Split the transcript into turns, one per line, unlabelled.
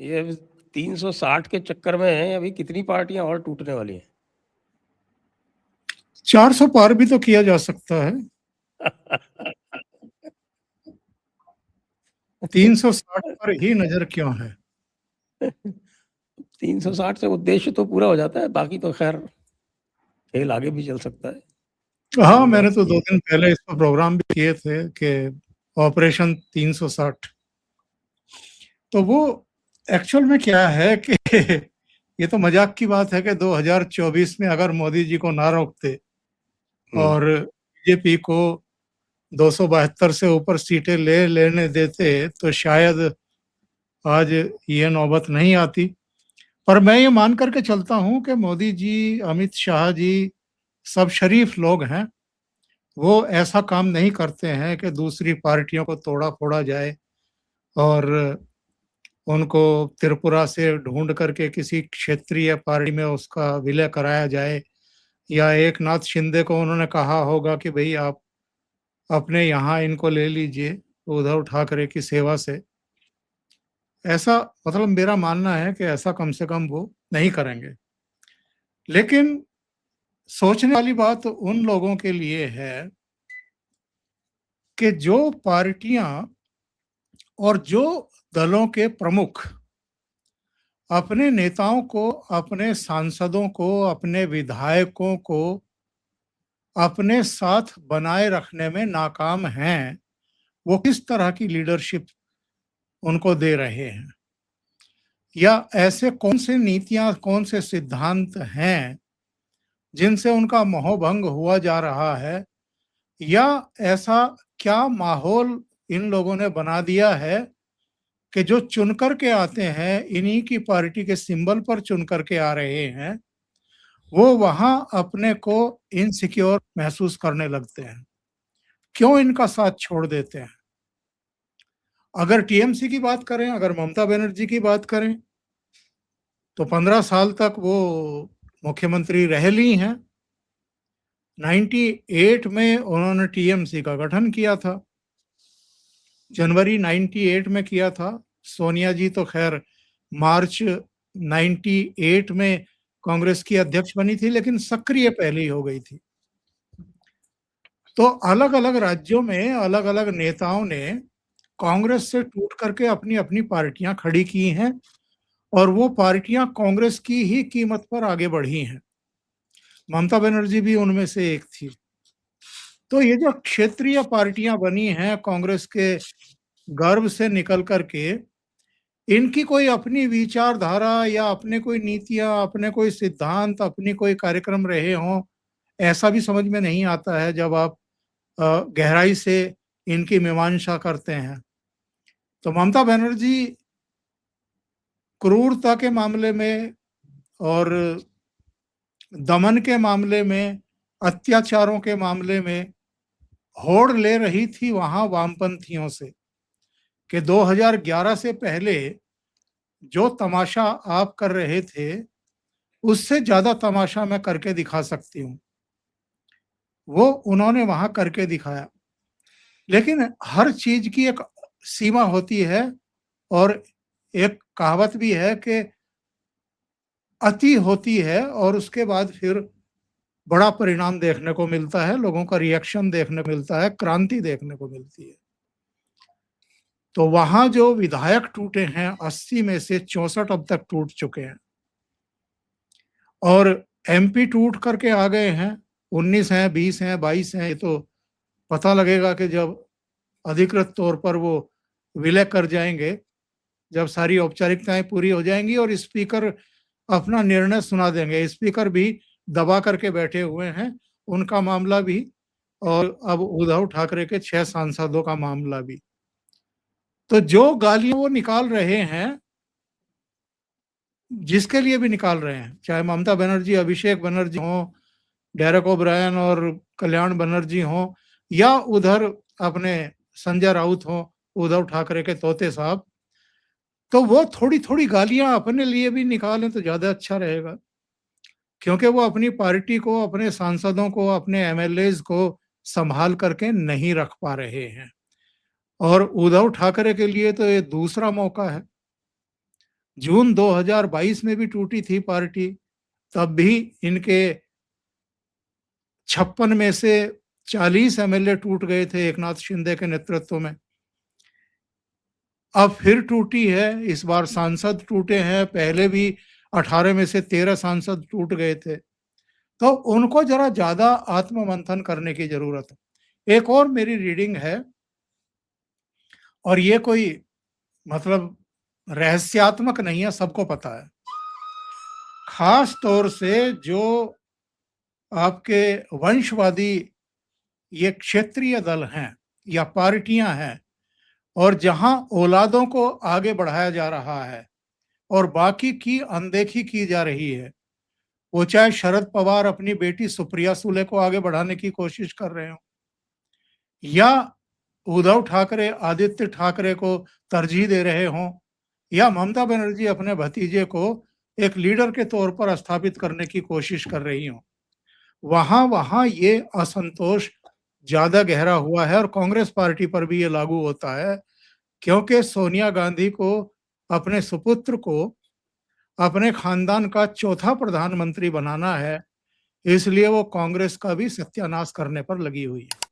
ये 360 के चक्कर में अभी कितनी पार्टियां और टूटने वाली हैं?
400 पार भी तो किया जा सकता है। 360 पर ही नजर क्यों है?
360 से उद्देश्य तो पूरा हो जाता है, बाकी तो खैर खेल आगे भी चल सकता है।
हाँ,
ये
मैंने
बात
तो
सही
2
है।
दिन पहले इस पर प्रोग्राम भी किए थे कि ऑपरेशन 360। तो वो एक्चुअल में क्या है कि ये तो मजाक की बात है कि 2024 में अगर मोदी जी को ना रोकते और बीजेपी को 272 से ऊपर सीटें लेने देते तो शायद आज ये नौबत नहीं आती। पर मैं ये मान करके चलता हूं कि मोदी जी, अमित शाह जी सब शरीफ लोग हैं। वो ऐसा काम नहीं करते हैं कि दूसरी पार्टियों को तोड़ा फोड़ा जाए और उनको त्रिपुरा से ढूंढ करके किसी क्षेत्रीय पार्टी में उसका विलय कराया जाए, या एक नाथ शिंदे को उन्होंने कहा होगा कि भाई आप अपने यहाँ इनको ले लीजिए उद्धव ठाकरे की सेवा से। ऐसा मतलब मेरा मानना है कि ऐसा कम से कम वो नहीं करेंगे। लेकिन सोचने वाली बात उन लोगों के लिए है कि जो पार्टियां और जो दलों के प्रमुख अपने नेताओं को, अपने सांसदों को, अपने विधायकों को अपने साथ बनाए रखने में नाकाम हैं, वो किस तरह की लीडरशिप उनको दे रहे हैं, या ऐसे कौन से नीतियां, कौन से सिद्धांत हैं जिनसे उनका मोहभंग हुआ जा रहा है, या ऐसा क्या माहौल इन लोगों ने बना दिया है कि जो चुन करके आते हैं, इन्हीं की पार्टी के सिंबल पर चुन करके आ रहे हैं, वो वहां अपने को इनसिक्योर महसूस करने लगते हैं। क्यों इनका साथ छोड़ देते हैं? अगर टीएमसी की बात करें, अगर ममता बनर्जी की बात करें, तो 15 साल तक वो मुख्यमंत्री रह ली हैं। 98 में उन्होंने टीएमसी का गठन किया था, जनवरी 98 में किया था। सोनिया जी तो खैर मार्च 98 में कांग्रेस की अध्यक्ष बनी थी, लेकिन सक्रिय पहले ही हो गई थी। तो अलग अलग राज्यों में अलग अलग नेताओं ने कांग्रेस से टूट करके अपनी अपनी पार्टियां खड़ी की हैं, और वो पार्टियां कांग्रेस की ही कीमत पर आगे बढ़ी हैं। ममता बनर्जी भी उनमें से एक थी। तो ये जो क्षेत्रीय पार्टियां बनी हैं कांग्रेस के गर्व से निकल करके, इनकी कोई अपनी विचारधारा या अपने कोई नीतियां, अपने कोई सिद्धांत, अपनी कोई कार्यक्रम रहे हों, ऐसा भी समझ में नहीं आता है जब आप गहराई से इनकी मीमांसा करते हैं। तो ममता बनर्जी क्रूरता के मामले में और दमन के मामले में, अत्याचारों के मामले में होड़ ले रही थी वहां वामपंथियों से कि 2011 से पहले जो तमाशा आप कर रहे थे उससे ज्यादा तमाशा मैं करके दिखा सकती हूँ। वो उन्होंने वहां करके दिखाया। लेकिन हर चीज की एक सीमा होती है, और एक कहावत भी है कि अति होती है और उसके बाद फिर बड़ा परिणाम देखने को मिलता है, लोगों का रिएक्शन देखने को मिलता है, क्रांति देखने को मिलती है। तो वहां जो विधायक टूटे हैं, 80 में से 64 अब तक टूट चुके हैं, और एमपी टूट करके आ गए हैं। 19 हैं, 20 हैं, 22 हैं। ये तो पता लगेगा कि जब अधिकृत तौर पर वो विलय कर जाएंगे, जब सारी औपचारिकताएं पूरी हो जाएंगी और स्पीकर अपना निर्णय सुना देंगे। स्पीकर भी दबा करके बैठे हुए हैं, उनका मामला भी, और अब उद्धव ठाकरे के 6 सांसदों का मामला भी। तो जो गालियां वो निकाल रहे हैं, जिसके लिए भी निकाल रहे हैं, चाहे ममता बनर्जी, अभिषेक बनर्जी हो, डेरेक ओब्रायन और कल्याण बनर्जी हो, या उधर अपने संजय राउत हो, उद्धव ठाकरे के तोते साहब, तो वो थोड़ी थोड़ी गालियां अपने लिए भी निकालें तो ज्यादा अच्छा रहेगा। क्योंकि वो अपनी पार्टी को, अपने सांसदों को, अपने एमएलएज को संभाल करके नहीं रख पा रहे हैं। और उद्धव ठाकरे के लिए तो ये दूसरा मौका है। जून 2022 में भी टूटी थी पार्टी, तब भी इनके 56 में से 40 एमएलए टूट गए थे एकनाथ शिंदे के नेतृत्व में। अब फिर टूटी है, इस बार सांसद टूटे हैं, पहले भी 18 में से 13 सांसद टूट गए थे। तो उनको जरा ज्यादा आत्ममंथन करने की जरूरत है। एक और मेरी रीडिंग है, और ये कोई मतलब रहस्यात्मक नहीं है, सबको पता है। खास तौर से जो आपके वंशवादी ये क्षेत्रीय दल हैं या पार्टियां हैं, और जहां औलादों को आगे बढ़ाया जा रहा है और बाकी की अनदेखी की जा रही है, वो चाहे शरद पवार अपनी बेटी सुप्रिया सुले को आगे बढ़ाने की कोशिश कर रहे हो, या उद्धव ठाकरे आदित्य ठाकरे को तरजीह दे रहे हों, या ममता बनर्जी अपने भतीजे को एक लीडर के तौर पर स्थापित करने की कोशिश कर रही हो, वहां वहां ये असंतोष ज्यादा गहरा हुआ है। और कांग्रेस पार्टी पर भी ये लागू होता है, क्योंकि सोनिया गांधी को अपने सुपुत्र को अपने खानदान का चौथा प्रधानमंत्री बनाना है, इसलिए वो कांग्रेस का भी सत्यानाश करने पर लगी हुई है।